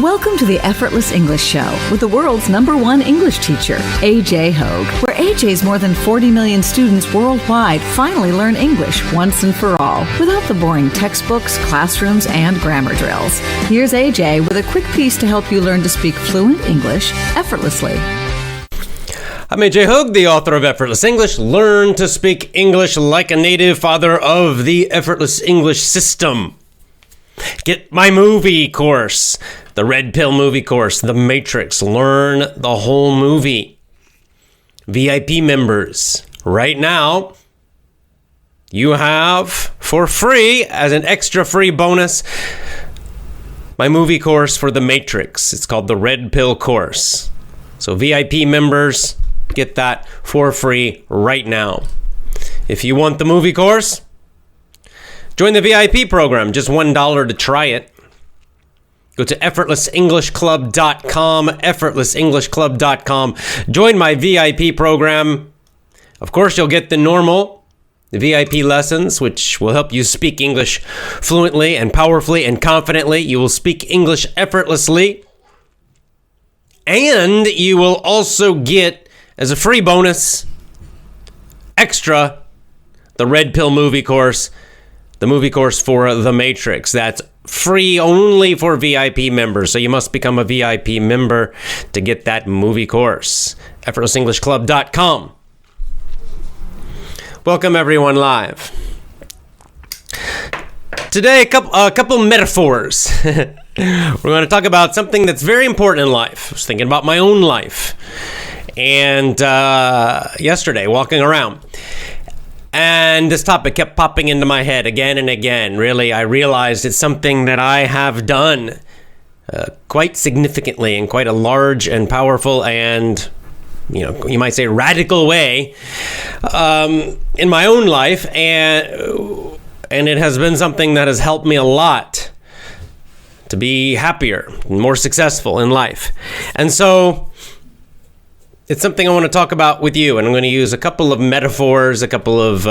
Welcome to the Effortless English Show with the world's #1 English teacher, AJ Hogue, where AJ's more than 40 million students worldwide finally learn English once and for all, without the boring textbooks, classrooms, and grammar drills. Here's AJ with a quick piece to help you learn to speak fluent English effortlessly. I'm AJ Hogue, the author of Effortless English. Learn to speak English like a native, father of the Effortless English system. Get my movie course, the Red Pill movie course, The Matrix. Learn the whole movie. VIP members, right now, you have for free, as an extra free bonus, my movie course for The Matrix. It's called the Red Pill course. So VIP members get that for free right now. If you want the movie course, join the VIP program, just $1 to try it. Go to effortlessenglishclub.com, effortlessenglishclub.com. Join my VIP program. Of course, you'll get the VIP lessons, which will help you speak English fluently and powerfully and confidently. You will speak English effortlessly. And you will also get, as a free bonus, extra, the Red Pill movie course, the movie course for The Matrix. That's free only for VIP members. So you must become a VIP member to get that movie course. EffortlessEnglishClub.com. Welcome everyone live. Today, a couple metaphors. We're going to talk about something that's very important in life. I was thinking about my own life. And yesterday, walking around. And this topic kept popping into my head again and again. Really, I realized it's something that I have done quite significantly in quite a large and powerful and, you might say radical way in my own life. And it has been something that has helped me a lot to be happier, more successful in life. And so it's something I want to talk about with you, and I'm going to use a couple of metaphors, a couple of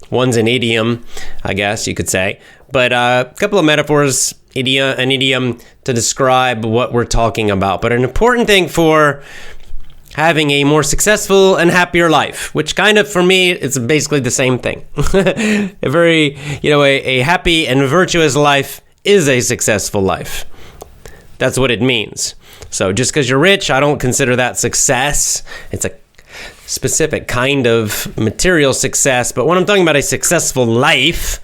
one's an idiom, I guess you could say, but a couple of metaphors, an idiom to describe what we're talking about. But an important thing for having a more successful and happier life, which kind of, for me, it's basically the same thing. A happy and virtuous life is a successful life. That's what it means. So just because you're rich, I don't consider that success. It's a specific kind of material success. But when I'm talking about a successful life,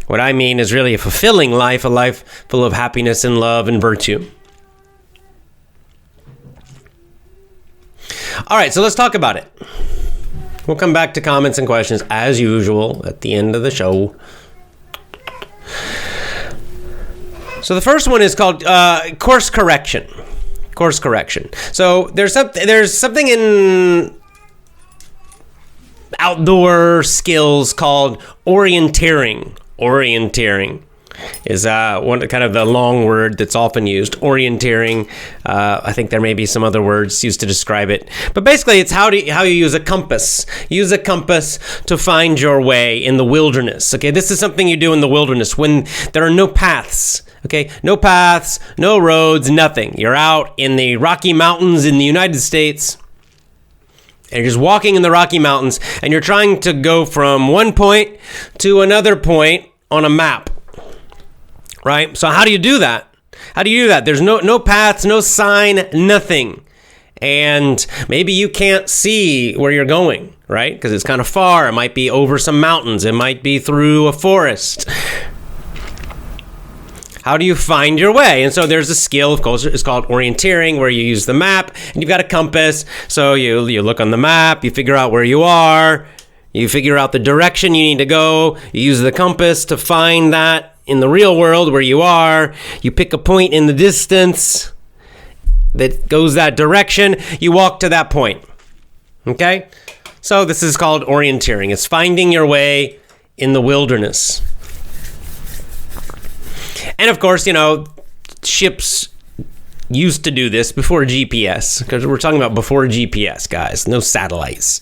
what I mean is really a fulfilling life, a life full of happiness and love and virtue. All right, so let's talk about it. We'll come back to comments and questions as usual at the end of the show. So the first one is called course correction. Course correction. So there's something in outdoor skills called orienteering. Orienteering is one kind of the long word that's often used. Orienteering. I think there may be some other words used to describe it, but basically it's how you use a compass. Use a compass to find your way in the wilderness. Okay, this is something you do in the wilderness when there are no paths. Okay, no paths, no roads, nothing. You're out in the Rocky Mountains in the United States, and you're just walking in the Rocky Mountains, and you're trying to go from one point to another point on a map, right? So how do you do that? There's no paths, no sign, nothing. And maybe you can't see where you're going, right? Because it's kind of far. It might be over some mountains. It might be through a forest. How do you find your way? And so there's a skill, of course, it's called orienteering, where you use the map and you've got a compass. So you look on the map, you figure out where you are, you figure out the direction you need to go, you use the compass to find that in the real world where you are, you pick a point in the distance that goes that direction, you walk to that point. Okay? So this is called orienteering. It's finding your way in the wilderness. And of course, ships used to do this before GPS, because we're talking about before GPS, guys, no satellites.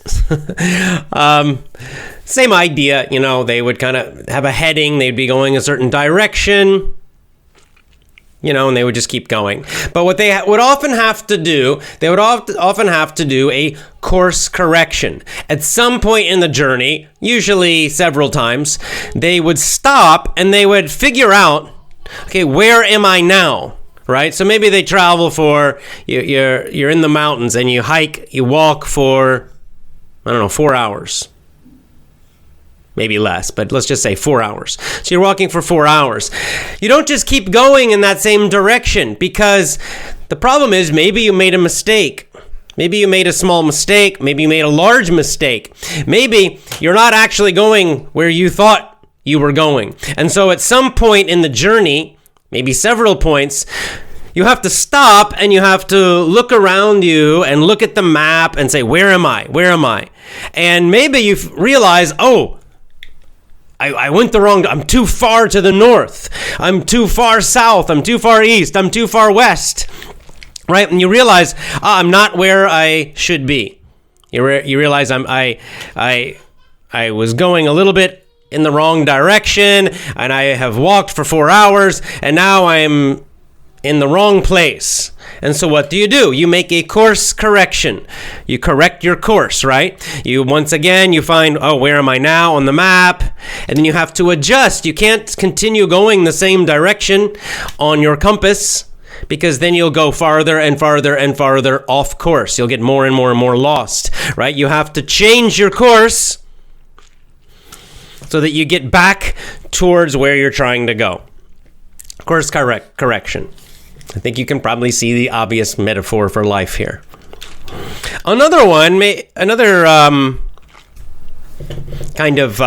Same idea, they would kind of have a heading, they'd be going a certain direction, and they would just keep going. But what they would often have to do, a course correction. At some point in the journey, usually several times, they would stop and they would figure out, okay, where am I now? Right? So maybe they travel for, you're in the mountains and you walk for, 4 hours. Maybe less, but let's just say 4 hours. So you're walking for 4 hours. You don't just keep going in that same direction, because the problem is maybe you made a mistake. Maybe you made a small mistake. Maybe you made a large mistake. Maybe you're not actually going where you thought you were going. And so at some point in the journey, maybe several points, you have to stop and you have to look around you and look at the map and say, where am I? Where am I? And maybe you realize, I went the wrong, I'm too far to the north. I'm too far south. I'm too far east. I'm too far west. Right? And you realize, I'm not where I should be. You realize I was going a little bit in the wrong direction, and I have walked for 4 hours, and now I'm in the wrong place. And so what do? You make a course correction. You correct your course, right? Once again, you find, where am I now on the map? And then you have to adjust. You can't continue going the same direction on your compass, because then you'll go farther and farther and farther off course. You'll get more and more and more lost, right? You have to change your course so that you get back towards where you're trying to go. Course correction. I think you can probably see the obvious metaphor for life here. Another kind of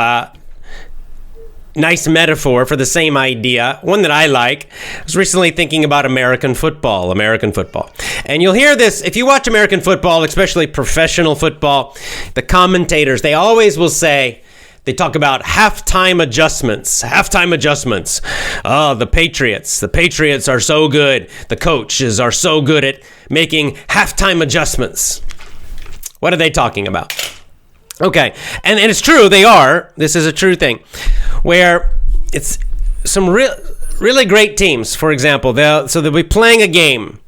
nice metaphor for the same idea, one that I like. I was recently thinking about American football. And you'll hear this, if you watch American football, especially professional football, the commentators, they always will say, they talk about halftime adjustments. The Patriots are so good. The coaches are so good at making halftime adjustments. What are they talking about? Okay, and it's true, they are. This is a true thing. Where it's some really great teams, for example, they'll be playing a game.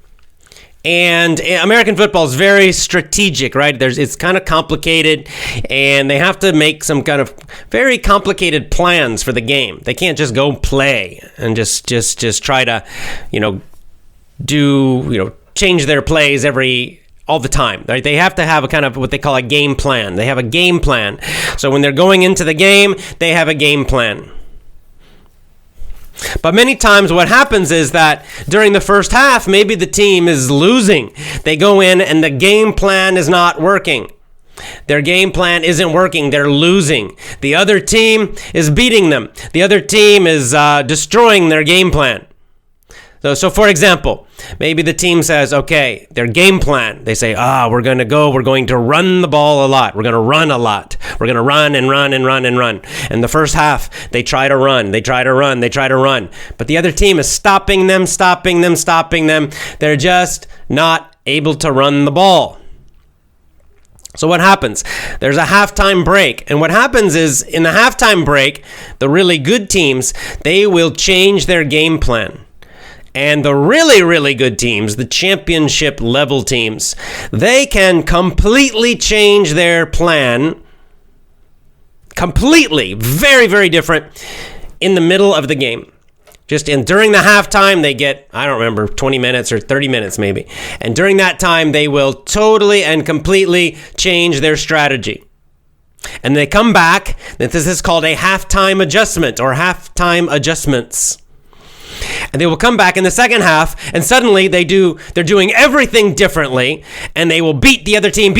And American football is very strategic, right? It's kind of complicated, and they have to make some kind of very complicated plans for the game. They can't just go play and just try to, change their plays all the time, right? They have to have a kind of what they call a game plan. They have a game plan. So when they're going into the game, they have a game plan. But many times what happens is that during the first half, maybe the team is losing. They go in and the game plan is not working. Their game plan isn't working. They're losing. The other team is beating them. The other team is destroying their game plan. So for example, maybe the team says, okay, their game plan, they say, we're going to run the ball a lot. We're going to run a lot. We're going to run and run and run and run. And the first half, they try to run. But the other team is stopping them. They're just not able to run the ball. So what happens? There's a halftime break. And what happens is, in the halftime break, the really good teams, they will change their game plan. And the really, really good teams, the championship level teams, they can completely change their plan. Completely. Very, very different in the middle of the game. During the halftime, they get, 20 minutes or 30 minutes maybe. And during that time, they will totally and completely change their strategy. And they come back. This is called a halftime adjustment or halftime adjustments. And they will come back in the second half, and suddenly they're doing everything differently, and they will beat the other team.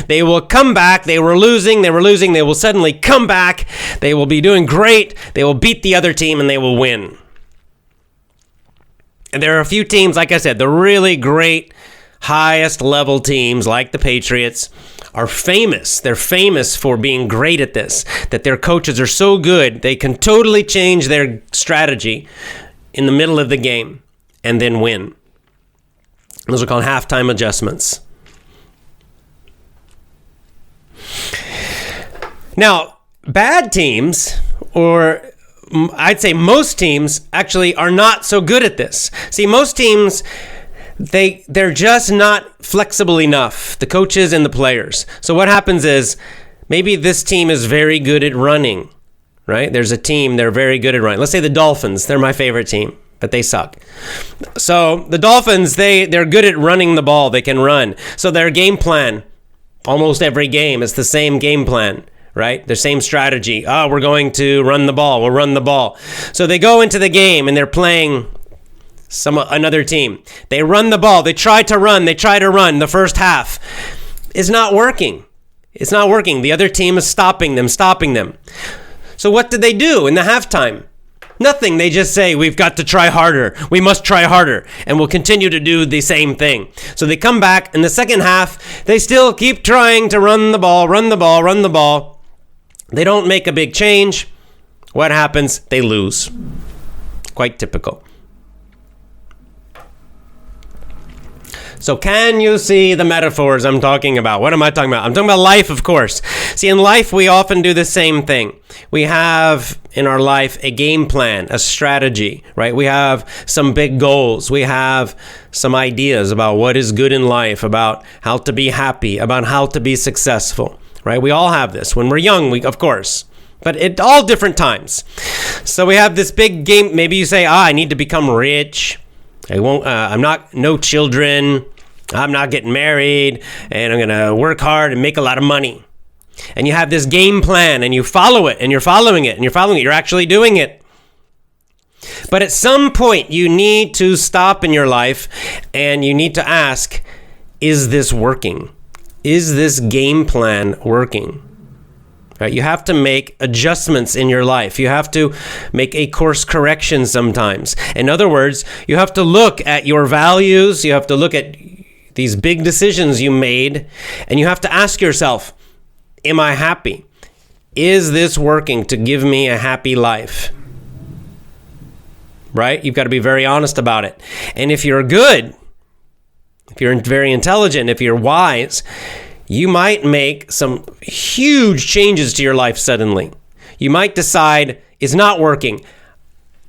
They will come back. They were losing. They will suddenly come back. They will be doing great. They will beat the other team, and they will win. And there are a few teams, like I said, the really great, highest level teams, like the Patriots, are famous. They're famous for being great at this, that their coaches are so good, they can totally change their strategy in the middle of the game and then win. Those are called halftime adjustments. Now, bad teams, or I'd say most teams actually are not so good at this. See, most teams, they're just not flexible enough, the coaches and the players. So what happens is maybe this team is very good at running, right? There's a team, they're very good at running. Let's say the Dolphins, they're my favorite team, but they suck. So the Dolphins, they're good at running the ball. They can run. So their game plan, almost every game, is the same game plan, right? The same strategy. Oh, we're going to run the ball. We'll run the ball. So they go into the game and they're playing another team. They run the ball. They try to run. The first half is not working. It's not working. The other team is stopping them. So what did they do in the halftime? Nothing. They just say, we've got to try harder. We must try harder. And we'll continue to do the same thing. So they come back in the second half. They still keep trying to run the ball. They don't make a big change. What happens? They lose. Quite typical. So can you see the metaphors I'm talking about? What am I talking about? I'm talking about life, of course. See, in life, we often do the same thing. We have in our life a game plan, a strategy, right? We have some big goals. We have some ideas about what is good in life, about how to be happy, about how to be successful, right? We all have this. When we're young, of course, but at all different times. So we have this big game. Maybe you say, I need to become rich. No children. I'm not getting married, and I'm going to work hard and make a lot of money. And you have this game plan, and you follow it, and you're following it, You're actually doing it. But at some point, you need to stop in your life, and you need to ask, is this working? Is this game plan working? Right? You have to make adjustments in your life. You have to make a course correction sometimes. In other words, you have to look at your values. You have to look at these big decisions you made, and you have to ask yourself, am I happy? Is this working to give me a happy life? Right? You've got to be very honest about it. And if you're good, if you're very intelligent, if you're wise, you might make some huge changes to your life suddenly. You might decide it's not working.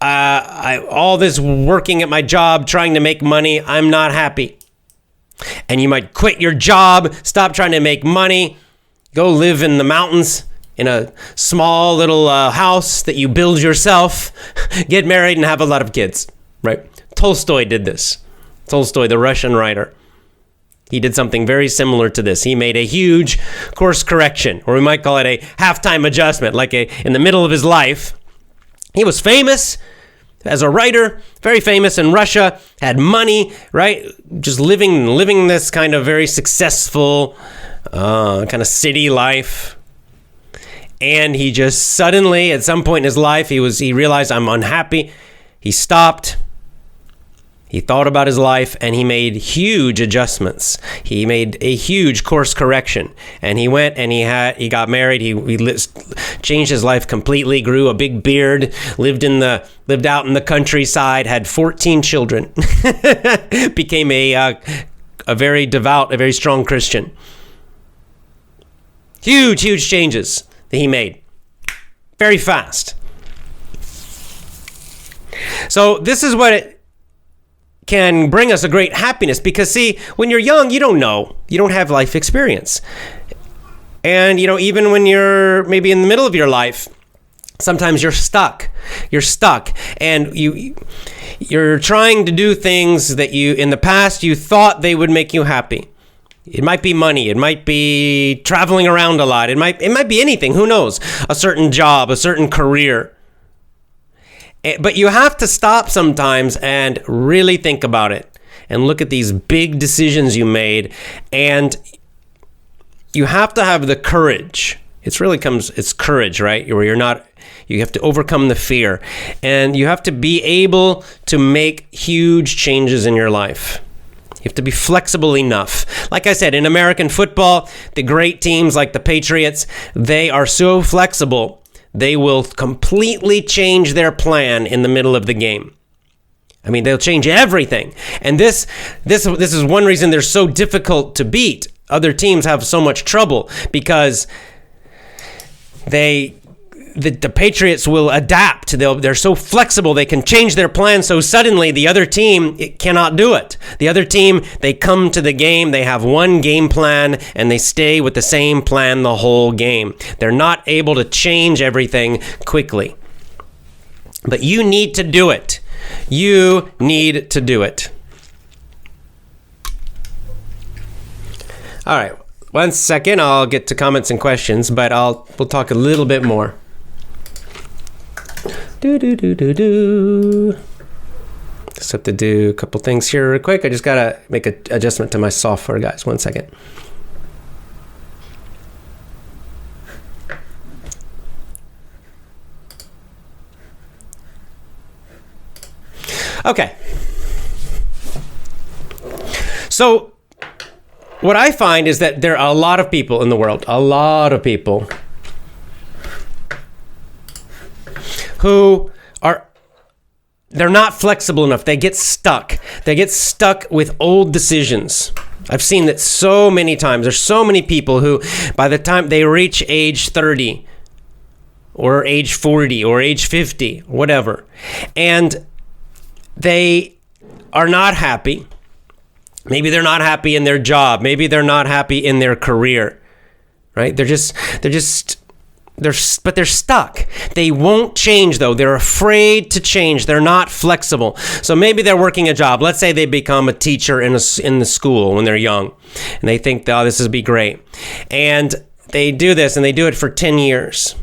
All this working at my job, trying to make money, I'm not happy. And you might quit your job, stop trying to make money, go live in the mountains in a small little house that you build yourself, get married and have a lot of kids, right? Tolstoy did this. Tolstoy, the Russian writer. He did something very similar to this. He made a huge course correction, or we might call it a halftime adjustment, in the middle of his life. He was famous as a writer, very famous in Russia, had money, right? Just living this kind of very successful kind of city life. And he just suddenly, at some point in his life, he realized, I'm unhappy. He stopped. He thought about his life, and he made huge adjustments. He made a huge course correction, and he went and he got married. He changed his life completely. Grew a big beard. Lived out in the countryside. Had 14 children. Became a very devout, a very strong Christian. Huge changes that he made, very fast. So this is what it can bring us a great happiness, because see, when you're young, you don't know. You don't have life experience. And, even when you're maybe in the middle of your life, sometimes you're stuck. And you're trying to do things that in the past, you thought they would make you happy. It might be money. It might be traveling around a lot. It might be anything. Who knows? A certain job, a certain career. But you have to stop sometimes and really think about it and look at these big decisions you made. And you have to have the courage. It's courage, right? Where you have to overcome the fear. And you have to be able to make huge changes in your life. You have to be flexible enough. Like I said, in American football, the great teams like the Patriots, they are so flexible. They will completely change their plan in the middle of the game. I mean, they'll change everything. And this is one reason they're so difficult to beat. Other teams have so much trouble because they the Patriots will adapt. They're so flexible. They can change their plan so suddenly the other team cannot do it. The other team, they come to the game, they have one game plan, and they stay with the same plan the whole game. They're not able to change everything quickly. But you need to do it. You need to do it. All right. 1 second, I'll get to comments and questions, but we'll talk a little bit more. Just have to do a couple things here real quick. I just gotta make an adjustment to my software, guys. 1 second. Okay. So what I find is that there are a lot of people in the world, who they're not flexible enough. They get stuck. They get stuck with old decisions. I've seen that so many times. There's so many people who, by the time they reach age 30 or age 40 or age 50, whatever, and they are not happy. Maybe they're not happy in their job. Maybe they're not happy in their career, right? But they're stuck. They won't change though. They're afraid to change. They're not flexible. So maybe they're working a job. Let's say they become a teacher in the school when they're young, and they think, oh, this would be great. And they do this, and they do it for 10 years.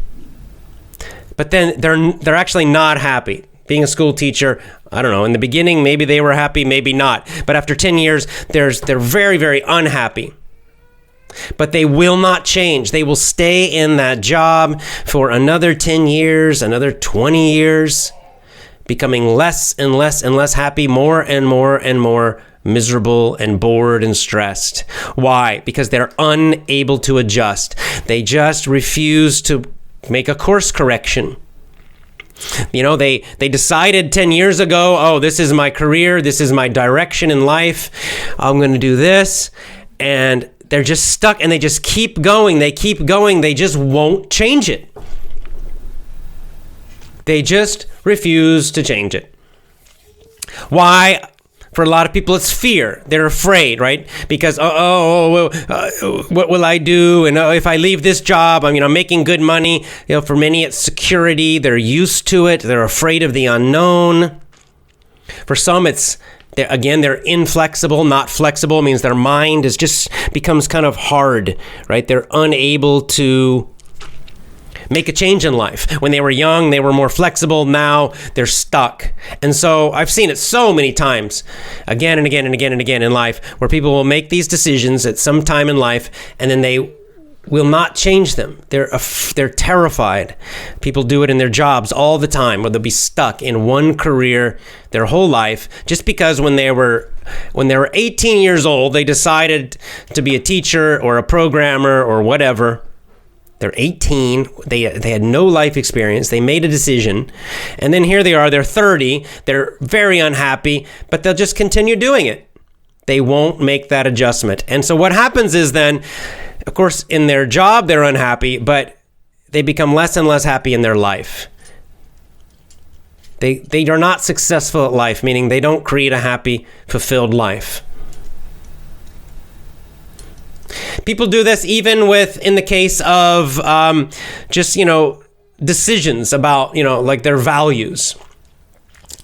But then they're actually not happy. Being a school teacher, I don't know, in the beginning, maybe they were happy, maybe not. But after 10 years, they're very, very unhappy. But they will not change. They will stay in that job for another 10 years, another 20 years, becoming less and less and less happy, more and more and more miserable and bored and stressed. Why? Because they're unable to adjust. They just refuse to make a course correction. You know, they decided 10 years ago, oh, this is my career, this is my direction in life, I'm going to do this, and they're just stuck, and they just keep going, they just won't change it. They just refuse to change it. Why? For a lot of people, it's fear. They're afraid, right? Because, what will I do? And if I leave this job, I'm making good money. For many, it's security. They're used to it. They're afraid of the unknown. For some, they're inflexible. Not flexible means their mind becomes kind of hard, right? They're unable to make a change in life. When they were young, they were more flexible. Now they're stuck. And so I've seen it so many times, again and again and again and again in life, where people will make these decisions at some time in life, and then they will not change them. They're terrified. People do it in their jobs all the time, where they'll be stuck in one career their whole life, just because when they were 18 years old, they decided to be a teacher or a programmer or whatever. They're 18, they had no life experience, they made a decision, and then here they are, they're 30, they're very unhappy, but they'll just continue doing it. They won't make that adjustment. And so what happens is then, of course, in their job, they're unhappy, but they become less and less happy in their life. They are not successful at life, meaning they don't create a happy, fulfilled life. People do this even in the case of decisions about, like their values.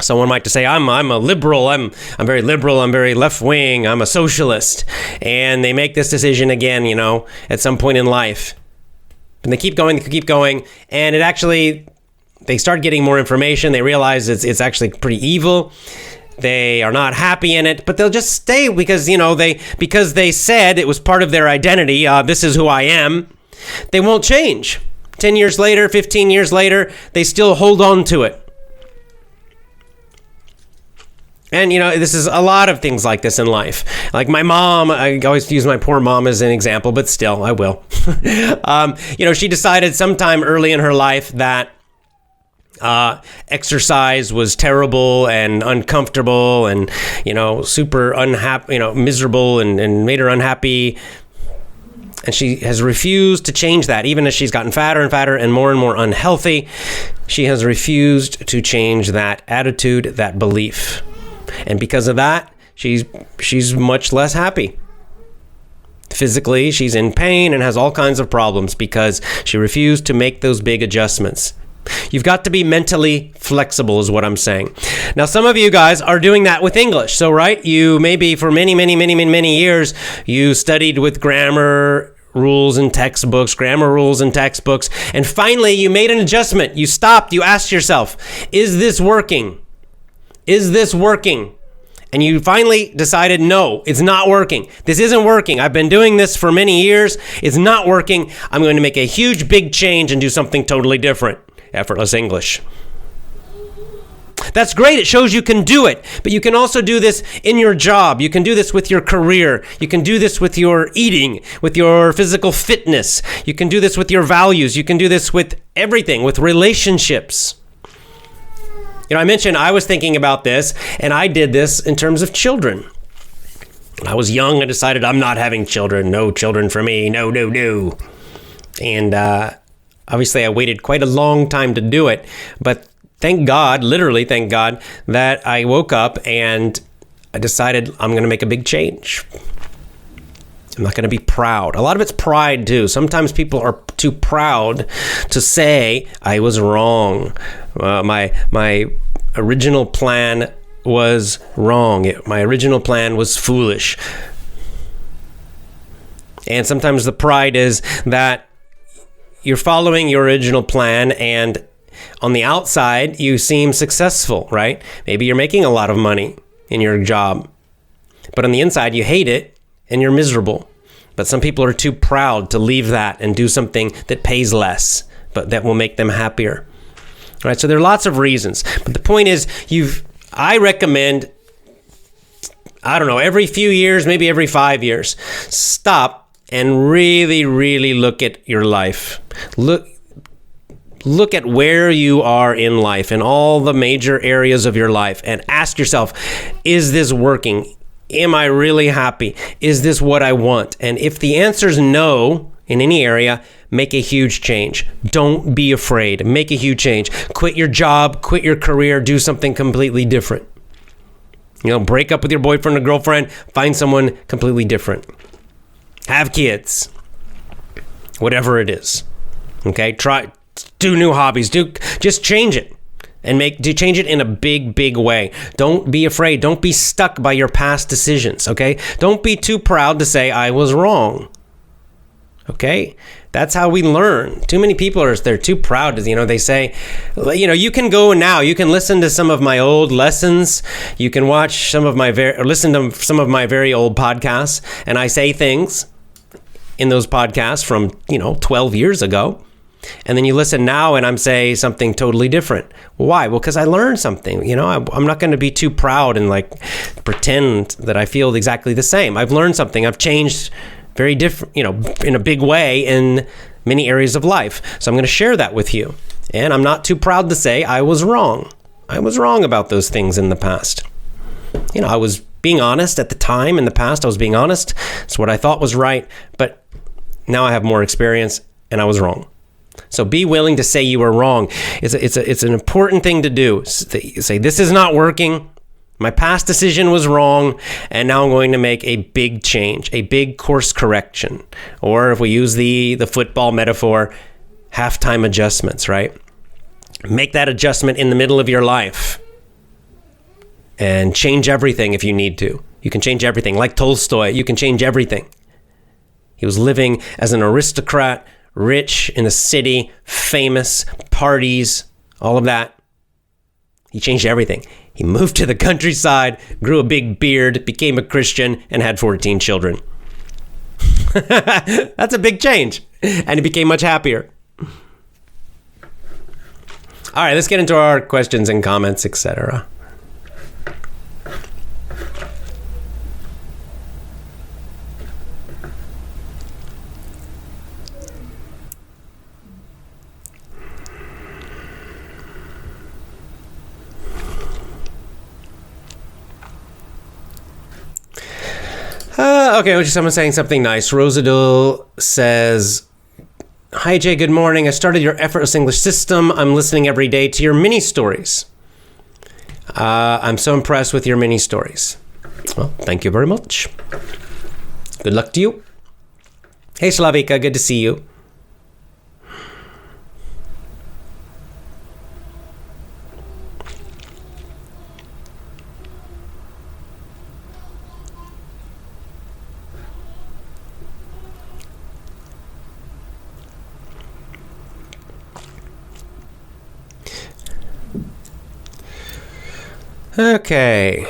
Someone might say, I'm a liberal, I'm very liberal, I'm very left-wing, I'm a socialist. And they make this decision again, at some point in life. And they keep going, and they start getting more information. They realize it's actually pretty evil. They are not happy in it, but they'll just stay because they said it was part of their identity. This is who I am. They won't change. 10 years later, 15 years later, they still hold on to it. And, this is a lot of things like this in life. Like my mom, I always use my poor mom as an example, but still, I will. She decided sometime early in her life that exercise was terrible and uncomfortable and, super unhappy, miserable and made her unhappy. And she has refused to change that. Even as she's gotten fatter and fatter and more unhealthy, she has refused to change that attitude, that belief. And because of that, she's much less happy. Physically, she's in pain and has all kinds of problems because she refused to make those big adjustments. You've got to be mentally flexible is what I'm saying. Now, some of you guys are doing that with English. So, right, you maybe for many years, you studied with grammar rules and textbooks, and finally you made an adjustment. You stopped, you asked yourself, is this working? Is this working? And you finally decided, no, it's not working. This isn't working. I've been doing this for many years. It's not working. I'm going to make a huge, big change and do something totally different. Effortless English. That's great. It shows you can do it. But you can also do this in your job. You can do this with your career. You can do this with your eating, with your physical fitness. You can do this with your values. You can do this with everything, with relationships. You know, I mentioned I was thinking about this, and I did this in terms of children. When I was young, I decided I'm not having children. No children for me. No. And obviously, I waited quite a long time to do it. But thank God, literally thank God, that I woke up and I decided I'm going to make a big change. I'm not going to be proud. A lot of it's pride, too. Sometimes people are too proud to say, I was wrong. My original plan was wrong. My original plan was foolish. And sometimes the pride is that you're following your original plan and on the outside, you seem successful, right? Maybe you're making a lot of money in your job. But on the inside, you hate it and you're miserable. But some people are too proud to leave that and do something that pays less, but that will make them happier. All right, so there are lots of reasons. But the point is, I recommend, I don't know, every few years, maybe every 5 years, stop and really look at your life. Look at where you are in life, in all the major areas of your life, and ask yourself, is this working? Am I really happy? Is this what I want? And if the answer is no in any area, make a huge change. Don't be afraid. Make a huge change. Quit your job, quit your career, do something completely different. You know, break up with your boyfriend or girlfriend, find someone completely different. Have kids. Whatever it is. Okay? Do new hobbies. Just change it. And change it in a big way. Don't be afraid. Don't be stuck by your past decisions, okay? Don't be too proud to say, I was wrong. Okay? That's how we learn. Too many people they're too proud to, they say, you can go now. You can listen to some of my old lessons. You can watch listen to some of my very old podcasts. And I say things in those podcasts from, 12 years ago. And then you listen now and I'm saying something totally different. Why? Well, because I learned something. I'm not going to be too proud and pretend that I feel exactly the same. I've learned something. I've changed very different, in a big way in many areas of life. So I'm going to share that with you. And I'm not too proud to say I was wrong. I was wrong about those things in the past. I was being honest at the time in the past. I was being honest. It's what I thought was right. But now I have more experience and I was wrong. So be willing to say you were wrong. It's an important thing to do. Say, this is not working. My past decision was wrong, and now I'm going to make a big change, a big course correction. Or if we use the football metaphor, halftime adjustments, right? Make that adjustment in the middle of your life and change everything if you need to. You can change everything. Like Tolstoy, you can change everything. He was living as an aristocrat, rich in the city, famous, parties, all of that. He changed everything. He moved to the countryside, grew a big beard, became a Christian, and had 14 children. That's a big change. And he became much happier. All right, let's get into our questions and comments, etc. Okay, someone saying something nice. Rosadil says, "Hi Jay, good morning. I started your effortless English system. I'm listening every day to your mini stories. I'm so impressed with your mini stories." Well, thank you very much. Good luck to you. Hey Slavika, good to see you. Okay.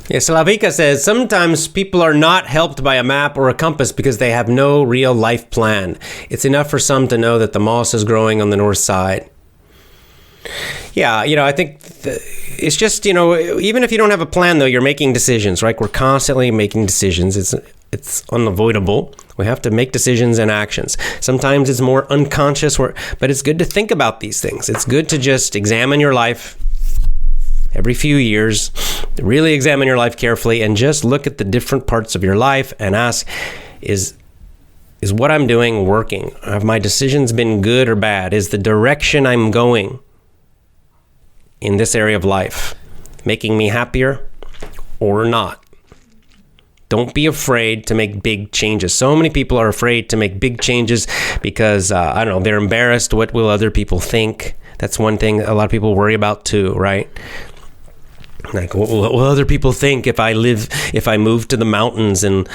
Yeah, Slavika says, sometimes people are not helped by a map or a compass because they have no real life plan. It's enough for some to know that the moss is growing on the north side. Yeah, I think it's just, even if you don't have a plan, though, you're making decisions, right? We're constantly making decisions. It's unavoidable. We have to make decisions and actions. Sometimes it's more unconscious, but it's good to think about these things. It's good to just examine your life every few years, really examine your life carefully, and just look at the different parts of your life and ask, is what I'm doing working? Have my decisions been good or bad? Is the direction I'm going in this area of life making me happier or not? Don't be afraid to make big changes. So many people are afraid to make big changes because, they're embarrassed. What will other people think? That's one thing a lot of people worry about too, right? Like, what will other people think if I move to the mountains and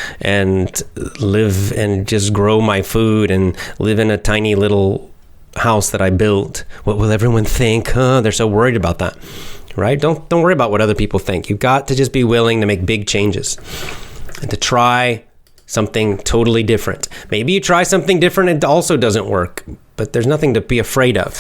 live and just grow my food and live in a tiny little house that I built? What will everyone think? They're so worried about that, right? Don't worry about what other people think. You've got to just be willing to make big changes and to try something totally different. Maybe you try something different and it also doesn't work, but there's nothing to be afraid of.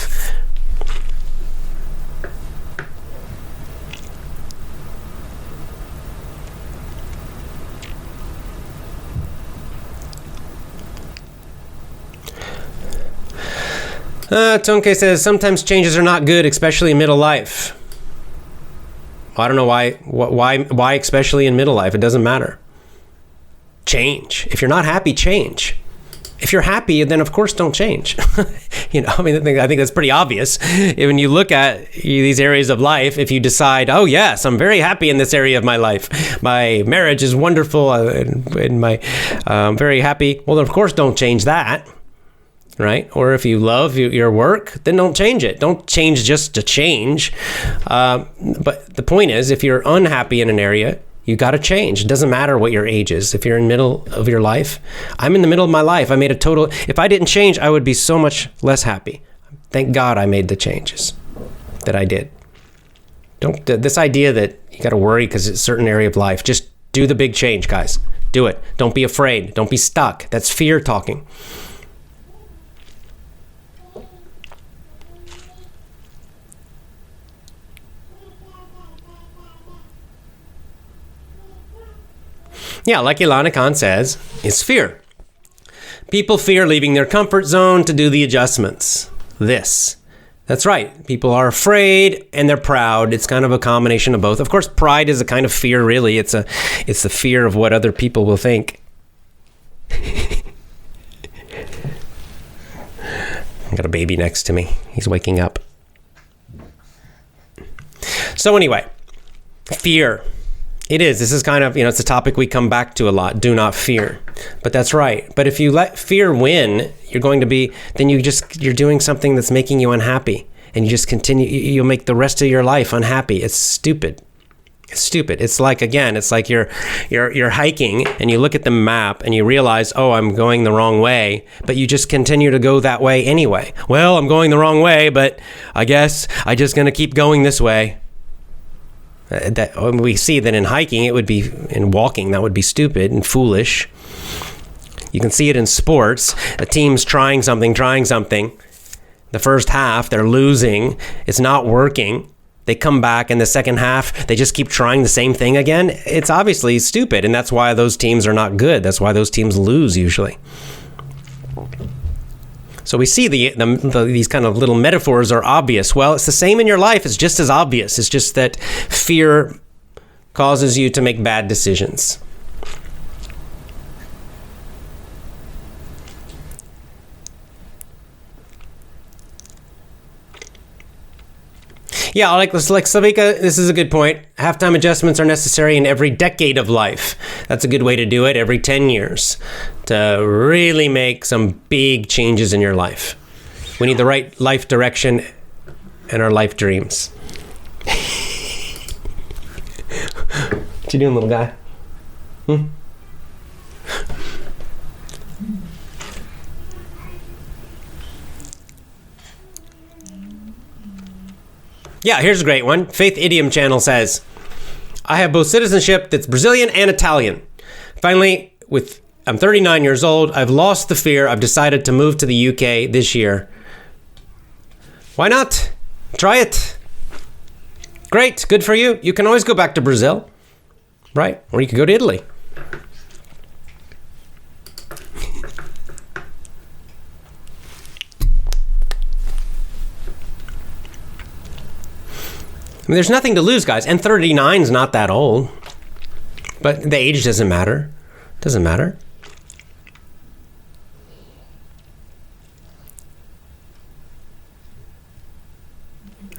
Tonke says, sometimes changes are not good, especially in middle life. I don't know why especially in middle life. It doesn't matter. Change. If you're not happy, change. If you're happy, then of course don't change. I think that's pretty obvious. When you look at these areas of life, if you decide, oh yes, I'm very happy in this area of my life. My marriage is wonderful and I'm very happy. Well, then of course don't change that. Right? Or if you love your work, then don't change it. Don't change just to change. But the point is, if you're unhappy in an area, you got to change. It doesn't matter what your age is. If you're in the middle of your life, I'm in the middle of my life. If I didn't change, I would be so much less happy. Thank God I made the changes that I did. This idea that you got to worry because it's a certain area of life, just do the big change, guys. Do it. Don't be afraid. Don't be stuck. That's fear talking. Yeah, like Ilana Khan says, it's fear. People fear leaving their comfort zone to do the adjustments. That's right. People are afraid and they're proud. It's kind of a combination of both. Of course, pride is a kind of fear, really. It's the fear of what other people will think. I got a baby next to me. He's waking up. So anyway, fear. It is. This is kind of, it's a topic we come back to a lot. Do not fear. But that's right. But if you let fear win, you're doing something that's making you unhappy. And you just continue, you'll make the rest of your life unhappy. It's stupid. It's like you're hiking and you look at the map and you realize, oh, I'm going the wrong way. But you just continue to go that way anyway. Well, I'm going the wrong way, but I guess I'm just going to keep going this way. We see that in hiking, in walking, that would be stupid and foolish. You can see it in sports. A team's trying something. The first half, they're losing. It's not working. They come back in the second half. They just keep trying the same thing again. It's obviously stupid, and that's why those teams are not good. That's why those teams lose usually. So we see these kind of little metaphors are obvious. Well, it's the same in your life. It's just as obvious. It's just that fear causes you to make bad decisions. Yeah, like Slavika, this is a good point. Halftime adjustments are necessary in every decade of life. That's a good way to do it, every 10 years, to really make some big changes in your life. We need the right life direction and our life dreams. What you doing, little guy? Yeah, here's a great one. Faith Idiom Channel says, I have both citizenship that's Brazilian and Italian. Finally, I'm 39 years old. I've lost the fear. I've decided to move to the UK this year. Why not? Try it. Great. Good for you. You can always go back to Brazil, right? Or you could go to Italy. I mean, there's nothing to lose, guys. And 39 is not that old. But the age doesn't matter. Doesn't matter.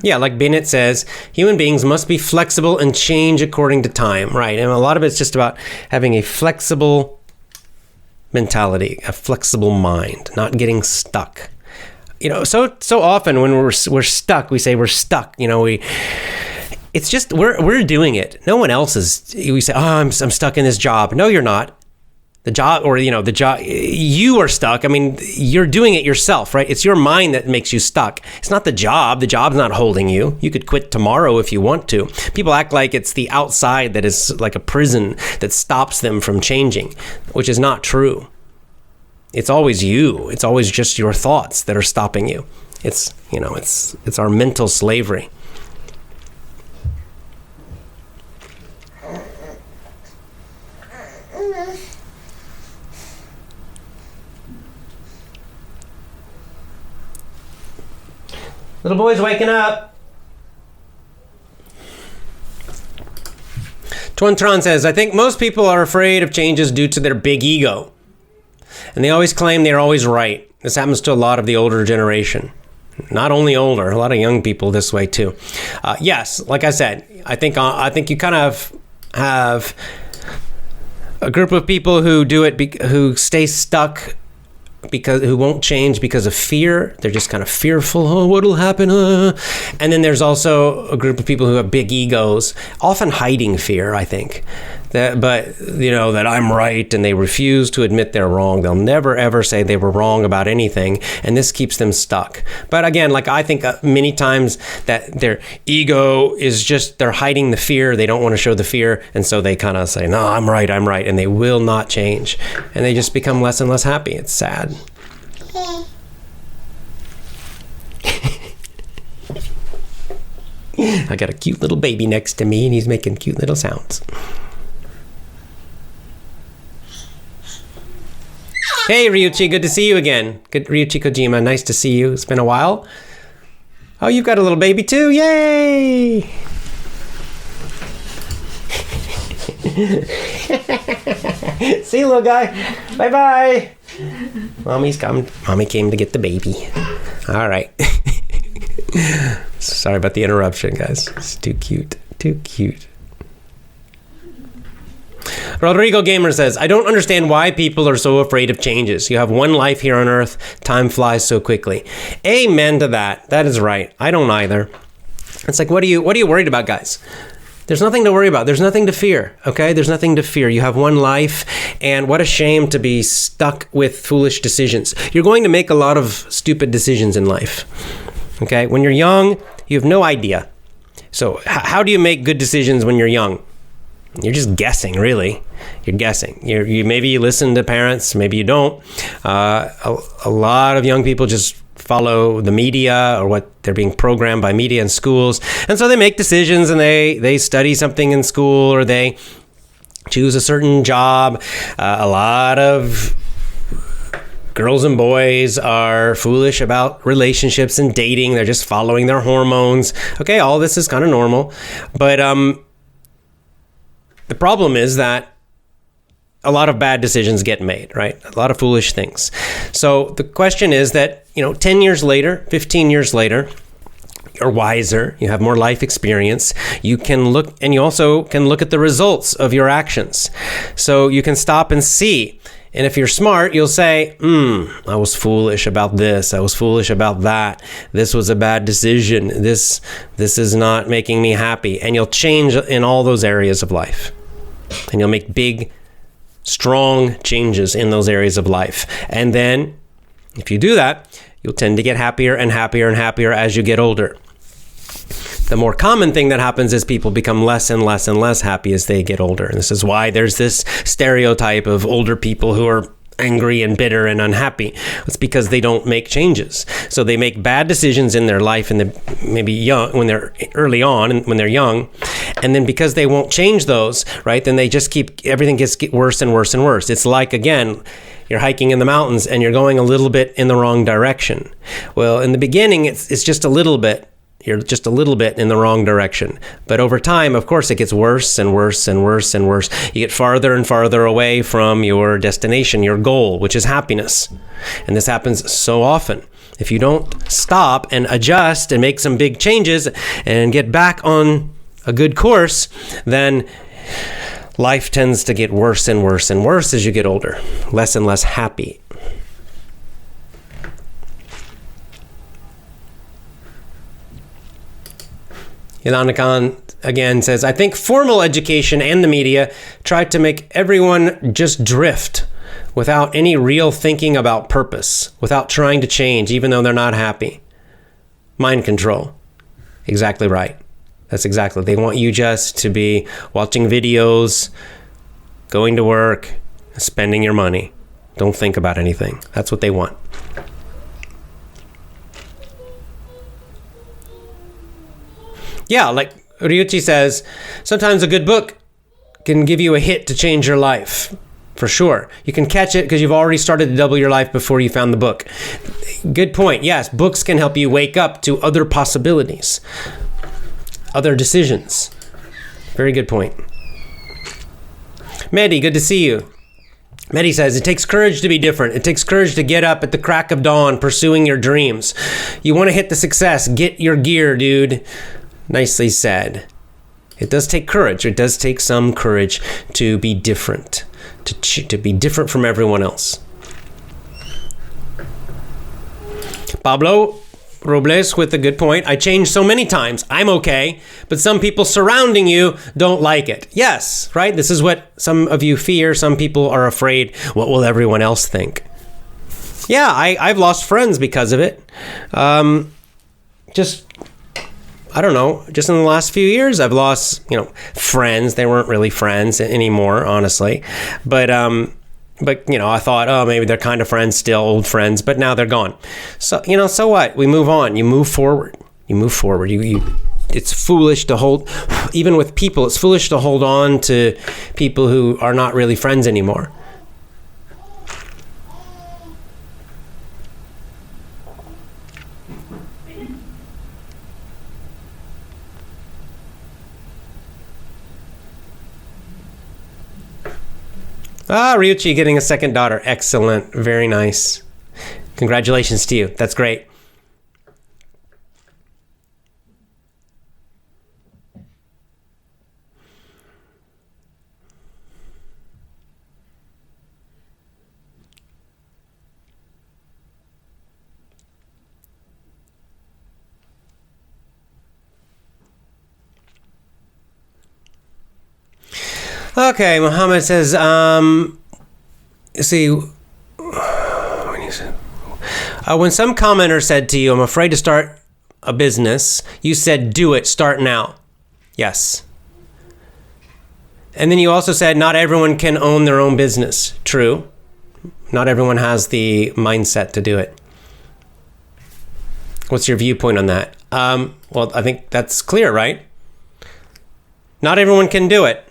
Yeah, like Bennett says, human beings must be flexible and change according to time, right? And a lot of it's just about having a flexible mentality, a flexible mind, not getting stuck. You know, so often when we're stuck, we say we're stuck. You know, it's just we're doing it. No one else is. We say, oh, I'm stuck in this job. No, you're not. The job, or the job, you are stuck. I mean, you're doing it yourself, right? It's your mind that makes you stuck. It's not the job. The job's not holding you. You could quit tomorrow if you want to. People act like it's the outside that is like a prison that stops them from changing, which is not true. It's always you. It's always just your thoughts that are stopping you. It's our mental slavery. Little boy's waking up. Twan says, I think most people are afraid of changes due to their big ego. And they always claim they're always right. This happens to a lot of the older generation. Not only older, a lot of young people this way too. Yes, like I said, I think you kind of have a group of people who do it, who stay stuck who won't change because of fear. They're just kind of fearful. Oh, what'll happen? And then there's also a group of people who have big egos, often hiding fear, I think. That I'm right, and they refuse to admit they're wrong. They'll never, ever say they were wrong about anything, and this keeps them stuck. But again, like I think many times that their ego is just, they're hiding the fear. They don't want to show the fear, and so they kind of say, no, I'm right, and they will not change. And they just become less and less happy. It's sad. I got a cute little baby next to me, and he's making cute little sounds. Hey, Ryuichi, good to see you again. Good, Ryuichi Kojima, nice to see you. It's been a while. Oh, you've got a little baby too. Yay! See you, little guy. Bye-bye. Mommy's come. Mommy came to get the baby. All right. Sorry about the interruption, guys. It's too cute. Too cute. Rodrigo Gamer says, I don't understand why people are so afraid of changes. You have one life here on Earth. Time flies so quickly. Amen to that. That is right. I don't either. It's like, what are you worried about, guys? There's nothing to worry about. There's nothing to fear, okay? There's nothing to fear. You have one life, and what a shame to be stuck with foolish decisions. You're going to make a lot of stupid decisions in life, okay? When you're young, you have no idea. So how do you make good decisions when you're young? You're just guessing, really. You're guessing. Maybe you listen to parents, maybe you don't. A lot of young people just follow the media or what they're being programmed by media in schools. And so they make decisions, and they study something in school, or they choose a certain job. A lot of girls and boys are foolish about relationships and dating. They're just following their hormones. Okay, all this is kind of normal. But the problem is that a lot of bad decisions get made, right? A lot of foolish things. So the question is that, 10 years later, 15 years later, you're wiser, you have more life experience, you can look, and you also can look at the results of your actions. So you can stop and see. And if you're smart, you'll say, I was foolish about this. I was foolish about that. This was a bad decision. This is not making me happy. And you'll change in all those areas of life. And you'll make big, strong changes in those areas of life. And then, if you do that, you'll tend to get happier and happier and happier as you get older. The more common thing that happens is people become less and less and less happy as they get older. And this is why there's this stereotype of older people who are angry and bitter and unhappy. It's because they don't make changes. So they make bad decisions in their life and maybe young, when they're early on and when they're young. And then because they won't change those, right, then they just everything gets worse and worse and worse. It's like, again, you're hiking in the mountains and you're going a little bit in the wrong direction. Well, in the beginning, it's just a little bit. You're just a little bit in the wrong direction. But over time, of course, it gets worse and worse and worse and worse. You get farther and farther away from your destination, your goal, which is happiness. And this happens so often. If you don't stop and adjust and make some big changes and get back on a good course, then life tends to get worse and worse and worse as you get older, less and less happy. Ilana again says, I think formal education and the media try to make everyone just drift without any real thinking about purpose, without trying to change, even though they're not happy. Mind control. Exactly right. That's exactly. They want you just to be watching videos, going to work, spending your money. Don't think about anything. That's what they want. Yeah, like Ryuichi says, sometimes a good book can give you a hit to change your life. For sure. You can catch it because you've already started to double your life before you found the book. Good point. Yes, books can help you wake up to other possibilities, other decisions. Very good point. Mehdi, good to see you. Mehdi says, it takes courage to be different. It takes courage to get up at the crack of dawn pursuing your dreams. You want to hit the success. Get your gear, dude. Nicely said. It does take courage. It does take some courage to be different, to be different from everyone else. Pablo Robles with a good point. I changed so many times. I'm okay, but some people surrounding you don't like it. Yes, right? This is what some of you fear. Some people are afraid. What will everyone else think? Yeah, I've lost friends because of it. I don't know, just in the last few years, I've lost, friends. They weren't really friends anymore, honestly. But I thought, oh, maybe they're kind of friends still, old friends, but now they're gone. So, so what? We move on. You move forward. It's foolish to hold, even with people, it's foolish to hold on to people who are not really friends anymore. Ryuichi getting a second daughter. Excellent. Very nice. Congratulations to you. That's great. Okay, Muhammad says, when some commenter said to you, I'm afraid to start a business, you said, do it, start now. Yes. And then you also said, not everyone can own their own business. True. Not everyone has the mindset to do it. What's your viewpoint on that? Well, I think that's clear, right? Not everyone can do it.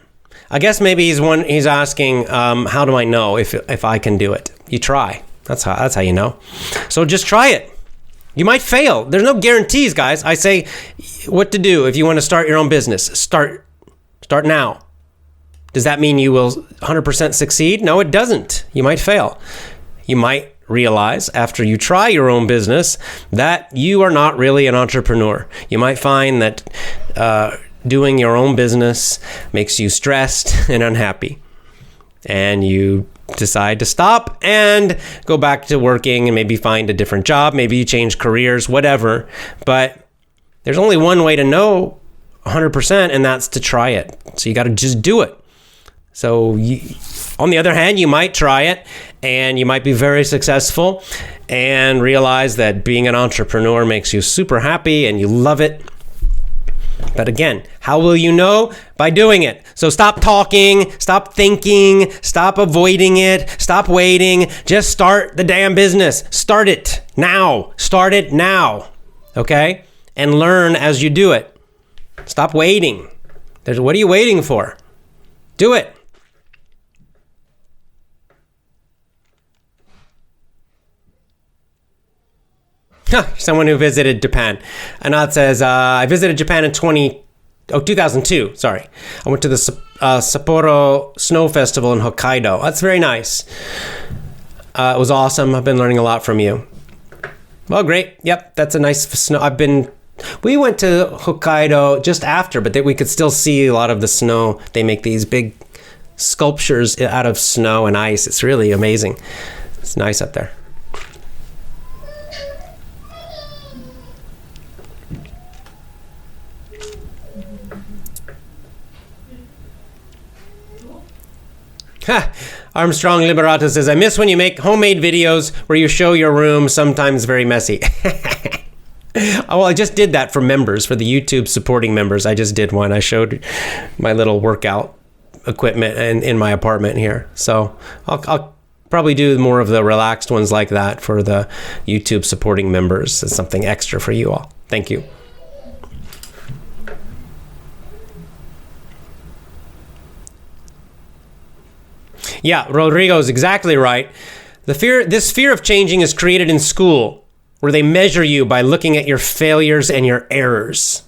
I guess maybe he's asking, how do I know if I can do it? You try, That's how you know. So just try it. You might fail. There's no guarantees, guys. I say what to do if you want to start your own business. Start now. Does that mean you will 100% succeed? No, it doesn't. You might fail. You might realize after you try your own business that you are not really an entrepreneur. You might find that doing your own business makes you stressed and unhappy. And you decide to stop and go back to working and maybe find a different job. Maybe you change careers, whatever. But there's only one way to know 100%, and that's to try it. So you got to just do it. So on the other hand, you might try it and you might be very successful and realize that being an entrepreneur makes you super happy and you love it. But again, how will you know? By doing it. So stop talking, stop thinking, stop avoiding it, stop waiting. Just start the damn business. Start it now. Start it now. Okay? And learn as you do it. Stop waiting. What are you waiting for? Do it. Someone who visited Japan. Anat says, I visited Japan in 2002. Sorry. I went to the Sapporo Snow Festival in Hokkaido. That's very nice. It was awesome. I've been learning a lot from you. Well, great. Yep, that's a nice snow. We went to Hokkaido just after, but we could still see a lot of the snow. They make these big sculptures out of snow and ice. It's really amazing. It's nice up there. Armstrong Liberato says, I miss when you make homemade videos where you show your room, sometimes very messy. Well, I just did that for members, for the YouTube supporting members. I just did one. I showed my little workout equipment in my apartment here. So I'll probably do more of the relaxed ones like that for the YouTube supporting members. It's something extra for you all. Thank you. Yeah, Rodrigo's exactly right. This fear of changing is created in school, where they measure you by looking at your failures and your errors.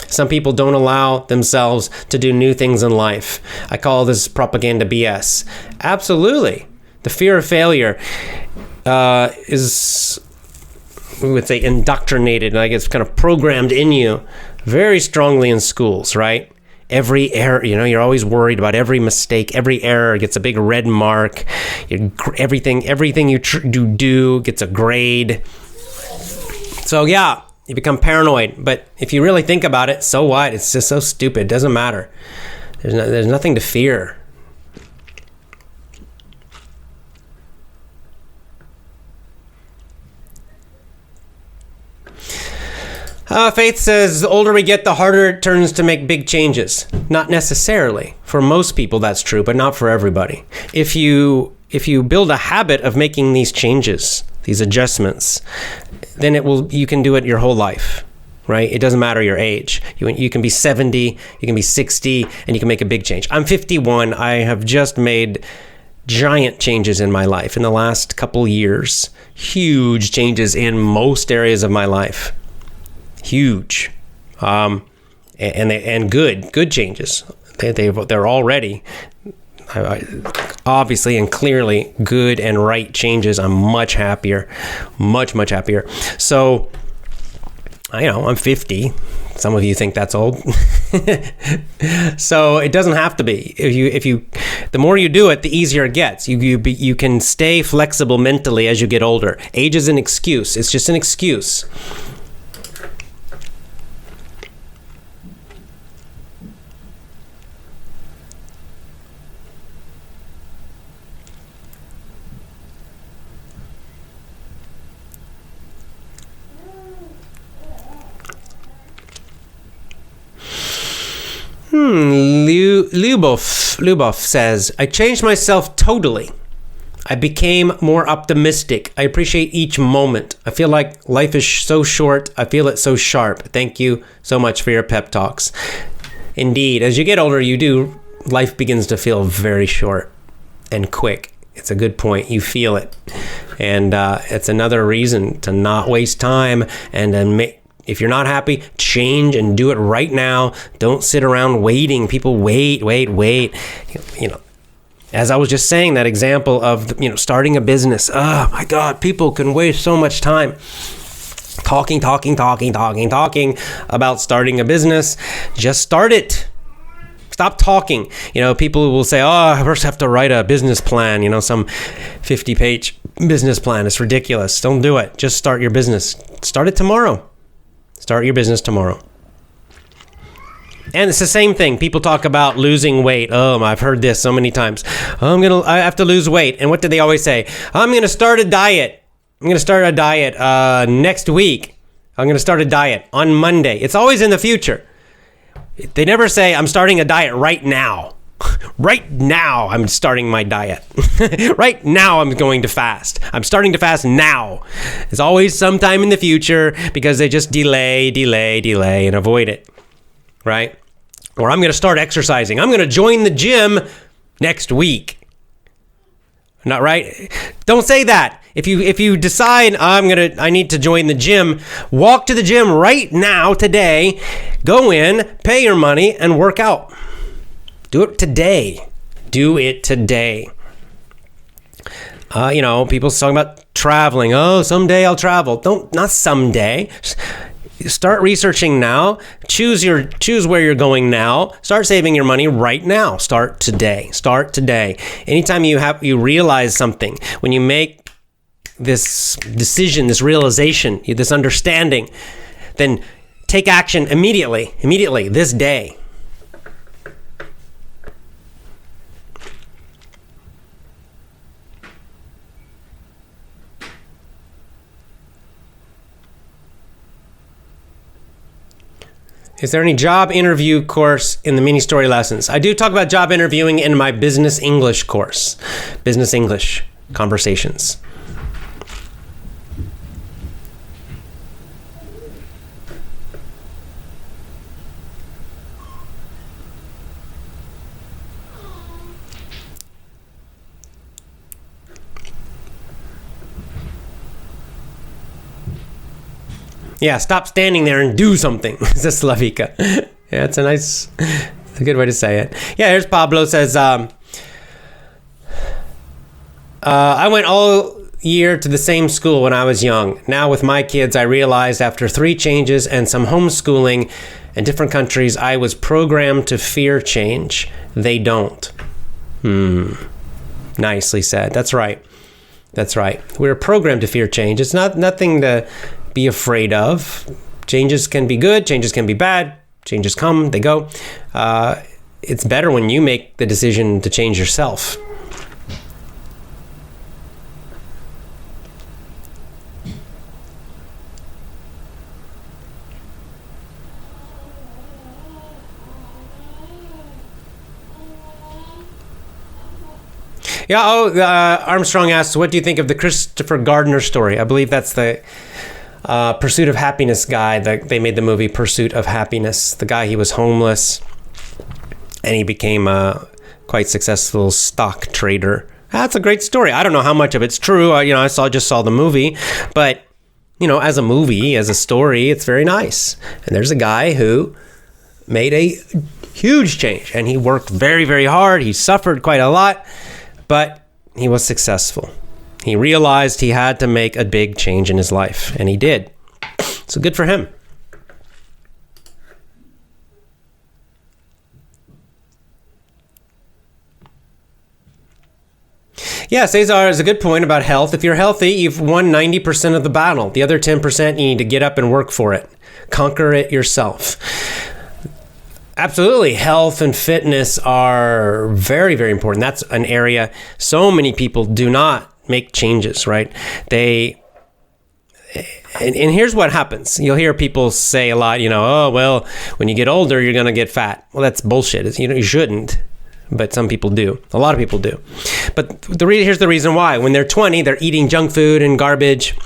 Some people don't allow themselves to do new things in life. I call this propaganda BS. Absolutely. The fear of failure is, we would say, indoctrinated, and I guess kind of programmed in you very strongly in schools, right? Every error, you're always worried about every mistake. Every error gets a big red mark. Everything you do gets a grade. So yeah, you become paranoid. But if you really think about it, so what? It's just so stupid. It doesn't matter. There's nothing to fear. Faith says, the older we get, the harder it turns to make big changes. Not necessarily. For most people, that's true, but not for everybody. If you build a habit of making these changes, these adjustments, then you can do it your whole life, right? It doesn't matter your age. You can be 70, you can be 60, and you can make a big change. I'm 51. I have just made giant changes in my life in the last couple years. Huge changes in most areas of my life. Huge, and good changes. They're already obviously and clearly good and right changes. I'm much happier, much happier. So, I'm 50. Some of you think that's old. So it doesn't have to be. The more you do it, the easier it gets. You can stay flexible mentally as you get older. Age is an excuse. It's just an excuse. Lubov says, I changed myself totally. I became more optimistic. I appreciate each moment. I feel like life is so short. I feel it so sharp. Thank you so much for your pep talks. Indeed, as you get older, life begins to feel very short and quick. It's a good point. You feel it. And it's another reason to not waste time and then if you're not happy, change and do it right now. Don't sit around waiting. People wait. As I was just saying, that example of, starting a business. Oh my God, people can waste so much time talking about starting a business. Just start it. Stop talking. People will say, I first have to write a business plan, some 50-page business plan. It's ridiculous. Don't do it. Just start your business. Start it tomorrow. Start your business tomorrow. And it's the same thing. People talk about losing weight. Oh, I've heard this so many times. I have to lose weight. And what do they always say? I'm going to start a diet. I'm going to start a diet next week. I'm going to start a diet on Monday. It's always in the future. They never say, I'm starting a diet right now. Right now, I'm starting my diet. Right now, I'm going to fast. I'm starting to fast now. It's always sometime in the future because they just delay, and avoid it. Right? Or I'm going to start exercising. I'm going to join the gym next week. Not right? Don't say that. If you decide I need to join the gym, walk to the gym right now, today. Go in, pay your money, and work out. Do it today. Do it today. People talking about traveling. Oh, someday I'll travel. Not someday. Start researching now. Choose where you're going now. Start saving your money right now. Start today. Anytime you realize something, when you make this decision, this realization, this understanding, then take action immediately, this day. Is there any job interview course in the mini story lessons? I do talk about job interviewing in my business English course, business English conversations. Yeah, stop standing there and do something, says Slavika. Yeah, it's a good way to say it. Yeah, here's Pablo says, I went all year to the same school when I was young. Now with my kids, I realized after 3 changes and some homeschooling in different countries, I was programmed to fear change. They don't. Nicely said. That's right. We're programmed to fear change. It's nothing to be afraid of. Changes can be good, changes can be bad, changes come, they go. It's better when you make the decision to change yourself. Yeah, Armstrong asks, what do you think of the Christopher Gardner story? I believe that's the Pursuit of Happiness guy. They made the movie Pursuit of Happiness. The guy, he was homeless, and he became a quite successful stock trader. That's a great story. I don't know how much of it's true. I just saw the movie, but as a movie, as a story, it's very nice. And there's a guy who made a huge change, and he worked very, very hard. He suffered quite a lot, but he was successful. He realized he had to make a big change in his life, and he did. So good for him. Yeah, Cesar is a good point about health. If you're healthy, you've won 90% of the battle. The other 10%, you need to get up and work for it. Conquer it yourself. Absolutely. Health and fitness are very, very important. That's an area so many people do not make changes, right? And here's what happens. You'll hear people say a lot, oh, well, when you get older, you're going to get fat. Well, that's bullshit. You shouldn't, but some people do. A lot of people do. But here's the reason why. When they're 20, they're eating junk food and garbage.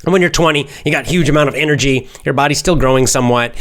And when you're 20, you got a huge amount of energy. Your body's still growing somewhat.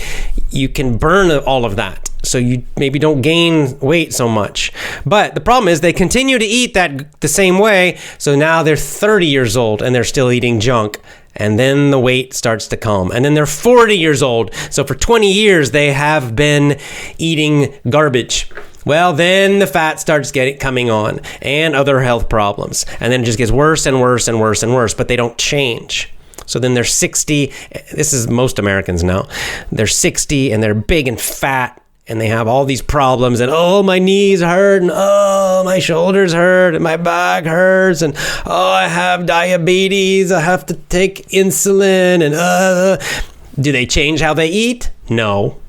You can burn all of that. so you maybe don't gain weight so much. But the problem is they continue to eat that the same way, so now they're 30 years old and they're still eating junk, and then the weight starts to come. And then they're 40 years old, so for 20 years they have been eating garbage. Well, then the fat starts coming on, and other health problems, and then it just gets worse and worse and worse and worse, but they don't change. So then they're 60, this is most Americans now, they're 60 and they're big and fat, and they have all these problems, and oh, my knees hurt, and oh, my shoulders hurt, and my back hurts, and oh, I have diabetes, I have to take insulin, and do they change how they eat? No.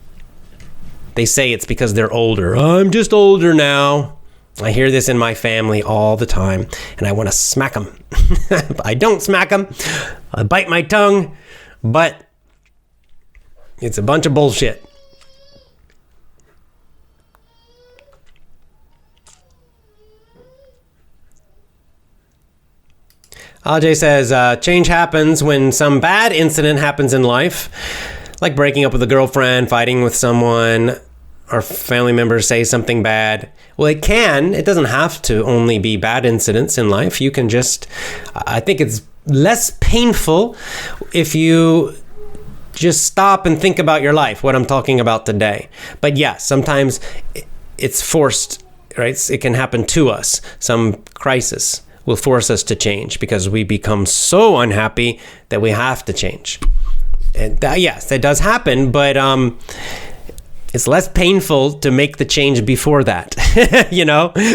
They say it's because they're older. I'm just older now. I hear this in my family all the time, and I want to smack them. I don't smack them. I bite my tongue, but it's a bunch of bullshit. Ajay says, change happens when some bad incident happens in life, like breaking up with a girlfriend, fighting with someone, or family members say something bad. Well, it doesn't have to only be bad incidents in life. You can I think it's less painful if you just stop and think about your life, what I'm talking about today. But yeah, sometimes it's forced, right? It can happen to us. Some crisis will force us to change because we become so unhappy that we have to change. And yes, that does happen, but it's less painful to make the change before that.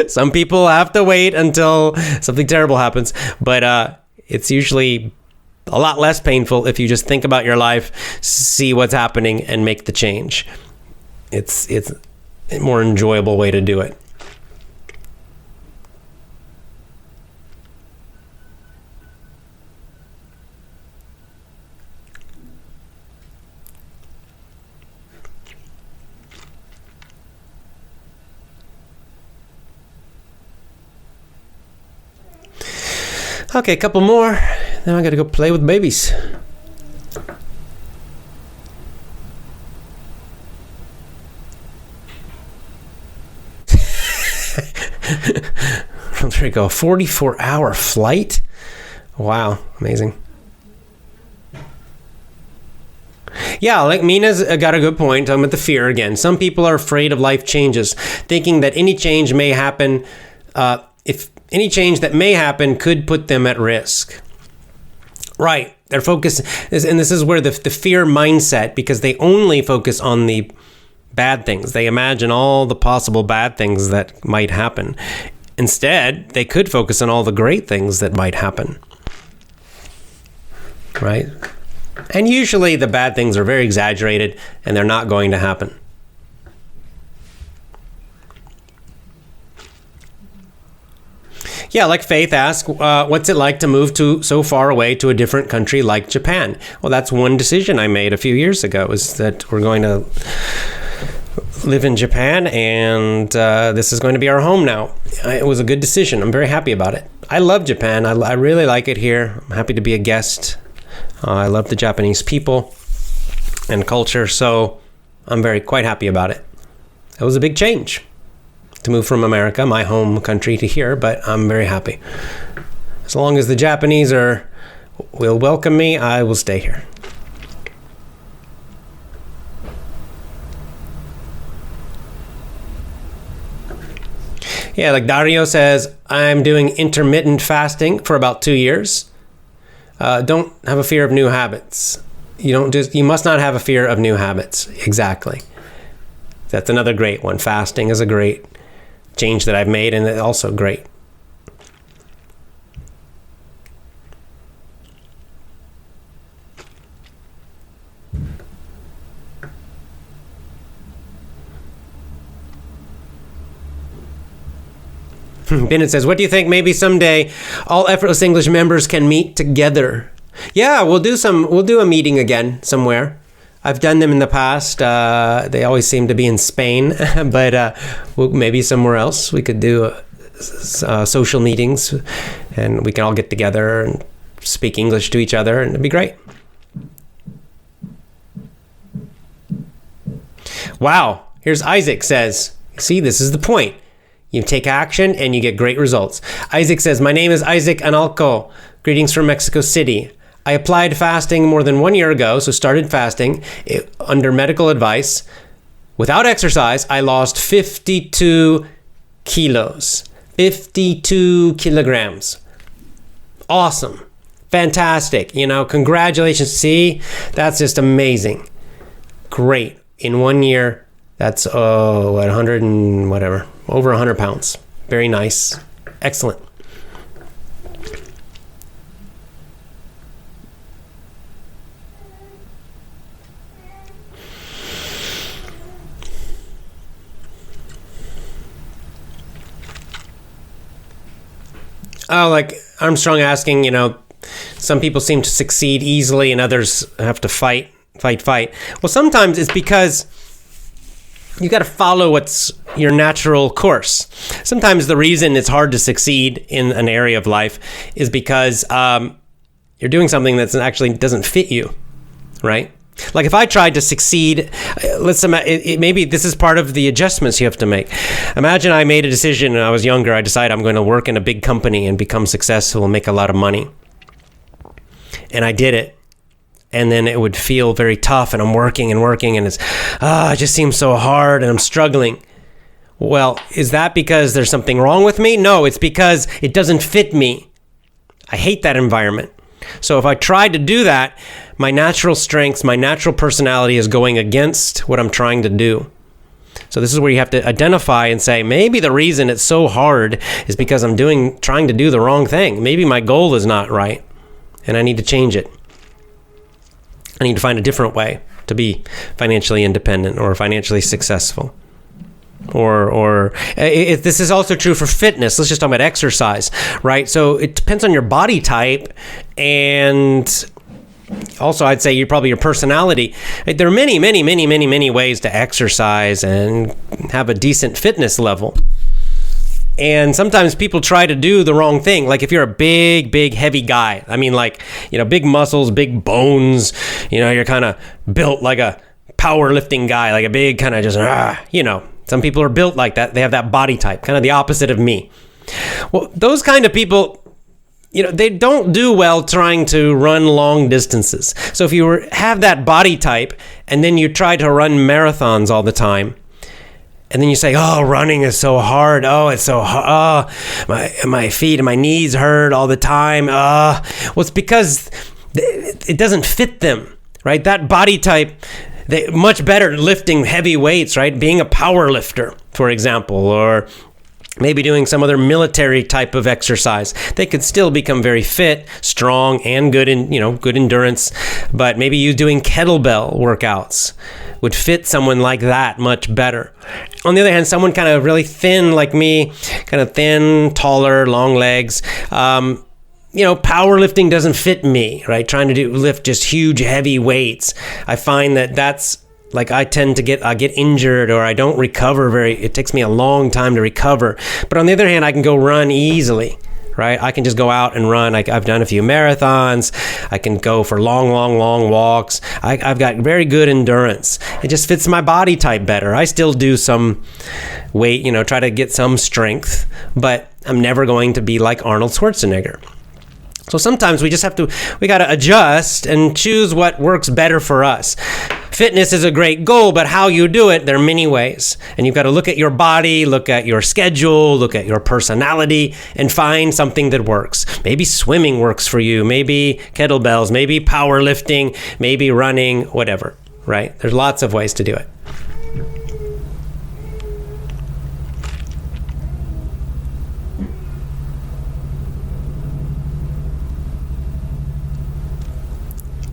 Some people have to wait until something terrible happens, but it's usually a lot less painful if you just think about your life, see what's happening, and make the change. It's a more enjoyable way to do it. Okay, a couple more. Then I gotta go play with babies. There we go. 44-hour flight. Wow, amazing. Yeah, like Mina's got a good point. I'm with the fear again. Some people are afraid of life changes, thinking that any change may happen. If any change that may happen could put them at risk. Right. Their focus is, and this is where the fear mindset, because they only focus on the bad things. They imagine all the possible bad things that might happen. Instead, they could focus on all the great things that might happen. Right? And usually the bad things are very exaggerated and they're not going to happen. Yeah, like Faith asked, what's it like to move so far away to a different country like Japan? Well, that's one decision I made a few years ago, is that we're going to live in Japan, and this is going to be our home now. It was a good decision. I'm very happy about it. I love Japan. I really like it here. I'm happy to be a guest. I love the Japanese people and culture, so I'm quite happy about it. It was a big change to move from America, my home country, to here, but I'm very happy. As long as the Japanese will welcome me, I will stay here. Yeah, like Dario says, I'm doing intermittent fasting for about 2 years. Don't have a fear of new habits. You must not have a fear of new habits. Exactly. That's another great one. Fasting is a great change that I've made, and it's also great. Bennett says, what do you think? Maybe someday all Effortless English members can meet together. Yeah, we'll do a meeting again somewhere. I've done them in the past. They always seem to be in Spain, but maybe somewhere else. We could do social meetings, and we can all get together and speak English to each other, and it'd be great. Wow. Here's Isaac says, see, this is the point. You take action and you get great results. Isaac says, my name is Isaac Analco. Greetings from Mexico City. I applied fasting more than 1 year ago, so started fasting under medical advice. Without exercise, I lost 52 kilos. 52 kilograms. Awesome. Fantastic. Congratulations. See, that's just amazing. Great. In 1 year, that's 100 and whatever, over 100 pounds. Very nice. Excellent. Oh, like Armstrong asking, some people seem to succeed easily and others have to fight. Well, sometimes it's because you got to follow what's your natural course. Sometimes the reason it's hard to succeed in an area of life is because you're doing something that actually doesn't fit you, right? Like if I tried to succeed, maybe this is part of the adjustments you have to make. Imagine I made a decision when I was younger. I decided I'm going to work in a big company and become successful and make a lot of money. And I did it. And then it would feel very tough and I'm working and it just seems so hard and I'm struggling. Well, is that because there's something wrong with me? No, it's because it doesn't fit me. I hate that environment. So if I tried to do that, my natural strengths, my natural personality is going against what I'm trying to do. So this is where you have to identify and say, maybe the reason it's so hard is because I'm trying to do the wrong thing. Maybe my goal is not right and I need to change it. I need to find a different way to be financially independent or financially successful. This is also true for fitness. Let's just talk about exercise, right? So it depends on your body type and also I'd say your personality. There are many ways to exercise and have a decent fitness level. And sometimes people try to do the wrong thing. Like if you're a big, heavy guy, big muscles, big bones, you're kind of built like a powerlifting guy, like a big kind of just, some people are built like that. They have that body type, kind of the opposite of me. Well, those kind of people, they don't do well trying to run long distances. So if you have that body type and then you try to run marathons all the time, and then you say, oh, running is so hard. Oh, it's so hard. Oh, my feet and my knees hurt all the time. Well, it's because it doesn't fit them, right? That body type, much better lifting heavy weights, right? Being a power lifter, for example, or maybe doing some other military type of exercise. They could still become very fit, strong, and good endurance. But maybe you doing kettlebell workouts would fit someone like that much better. On the other hand, someone kind of really thin like me, kind of thin, taller, long legs, powerlifting doesn't fit me, right? Trying to lift just huge, heavy weights. I find that's like I tend to get injured or I don't recover it takes me a long time to recover. But on the other hand, I can go run easily, right? I can just go out and run. I've done a few marathons. I can go for long walks. I've got very good endurance. It just fits my body type better. I still do some weight, try to get some strength, but I'm never going to be like Arnold Schwarzenegger. So sometimes we got to adjust and choose what works better for us. Fitness is a great goal, but how you do it, there are many ways. And you've got to look at your body, look at your schedule, look at your personality, and find something that works. Maybe swimming works for you, maybe kettlebells, maybe powerlifting, maybe running, whatever, right? There's lots of ways to do it.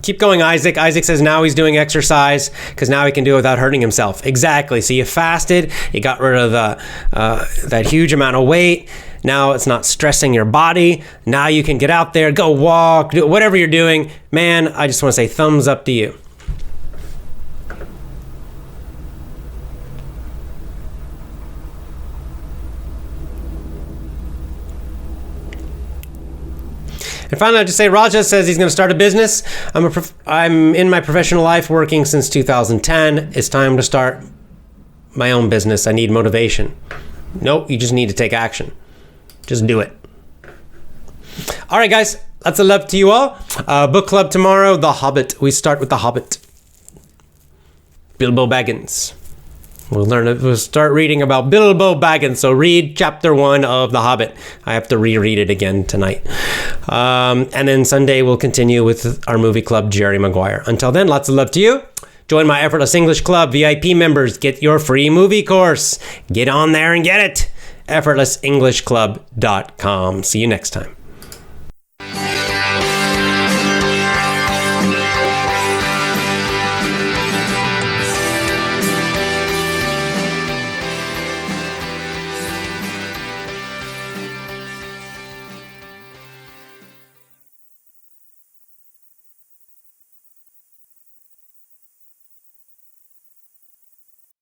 Keep going, Isaac. Isaac says now he's doing exercise because now he can do it without hurting himself. Exactly. So you fasted, you got rid of that huge amount of weight. Now it's not stressing your body. Now you can get out there, go walk, do whatever you're doing. Man, I just want to say thumbs up to you. And finally, I'll just say, Raja says he's going to start a business. I'm in my professional life working since 2010. It's time to start my own business. I need motivation. Nope, you just need to take action. Just do it. All right, guys. Lots of love to you all. Book club tomorrow, The Hobbit. We start with The Hobbit. Bilbo Baggins. We'll start reading about Bilbo Baggins. So read chapter 1 of The Hobbit. I have to reread it again tonight. And then Sunday we'll continue with our movie club, Jerry Maguire. Until then, lots of love to you. Join my Effortless English Club. VIP members get your free movie course. Get on there and get it. EffortlessEnglishClub.com. See you next time.